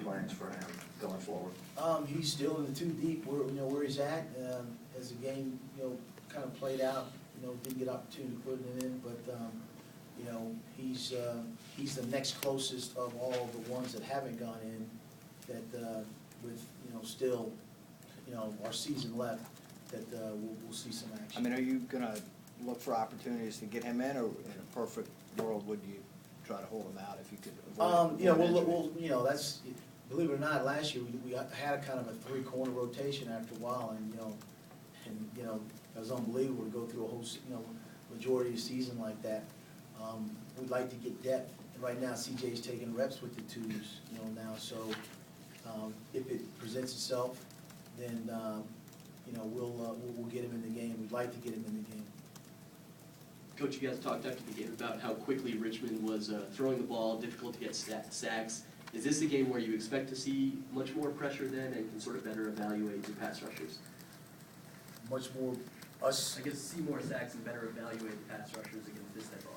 plans for him going forward? He's still in the two deep where he's at, as the game, kind of played out, didn't get opportunity to put it in, but, he's the next closest of all the ones that haven't gone in, that, with, still, our season left, that, we'll see some action. I mean, are you gonna look for opportunities to get him in, or in a perfect world, would you try to hold him out if you could avoid we'll that's, believe it or not, last year, we had kind of a three-corner rotation after a while, and, it was unbelievable to go through a whole, majority of the season like that. We'd like to get depth, and right now CJ's taking reps with the twos, now, so, if it presents itself, then, we'll get him in the game. We'd like to get him in the game. Coach, you guys talked after the game about how quickly Richmond was throwing the ball, difficult to get sacks. Is this a game where you expect to see much more pressure then and can sort of better evaluate your pass rushers? Much more us. I guess see more sacks and better evaluate the pass rushers against this type of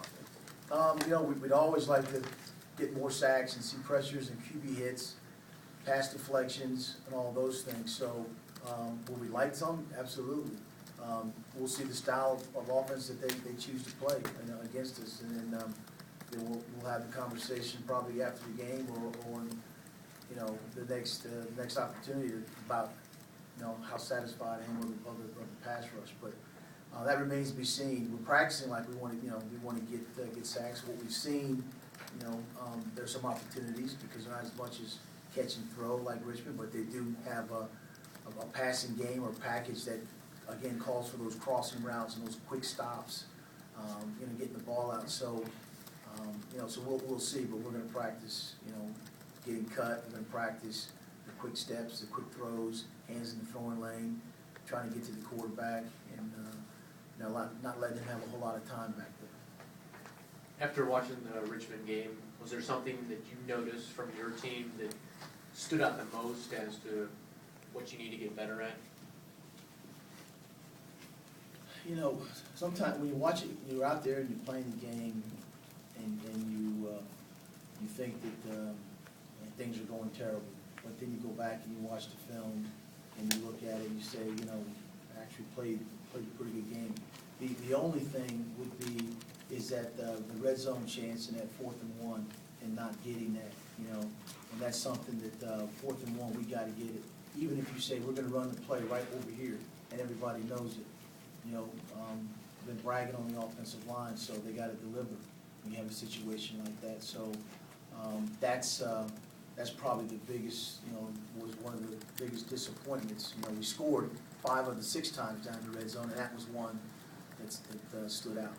offense. We'd always like to get more sacks and see pressures and QB hits, pass deflections, and all those things. So, would we like some? Absolutely. We'll see the style of offense that they choose to play against us, and then we'll have the conversation probably after the game or the next opportunity about how satisfied I am with the pass rush. But that remains to be seen. We're practicing like we want to get sacks. What we've seen, there's some opportunities because they're not as much as catch and throw like Richmond, but they do have a passing game or package that, again, calls for those crossing routes and those quick stops, getting the ball out. So, so we'll see, but we're going to practice, getting cut. We're going to practice the quick steps, the quick throws, hands in the throwing lane, trying to get to the quarterback, and not letting him have a whole lot of time back there. After watching the Richmond game, was there something that you noticed from your team that stood out the most as to what you need to get better at? Sometimes when you watch it, you're out there and you're playing the game, and you think that things are going terrible, but then you go back and you watch the film and you look at it and you say, actually played a pretty good game. The only thing would be is that the red zone chance in that 4th and 1 and not getting that, and that's something that 4th and 1 we got to get it. Even if you say we're going to run the play right over here and everybody knows it, been bragging on the offensive line, so they got to deliver when you have a situation like that. So that's probably the biggest, was one of the biggest disappointments. We scored 5 of the 6 times down the red zone, and that was one that stood out.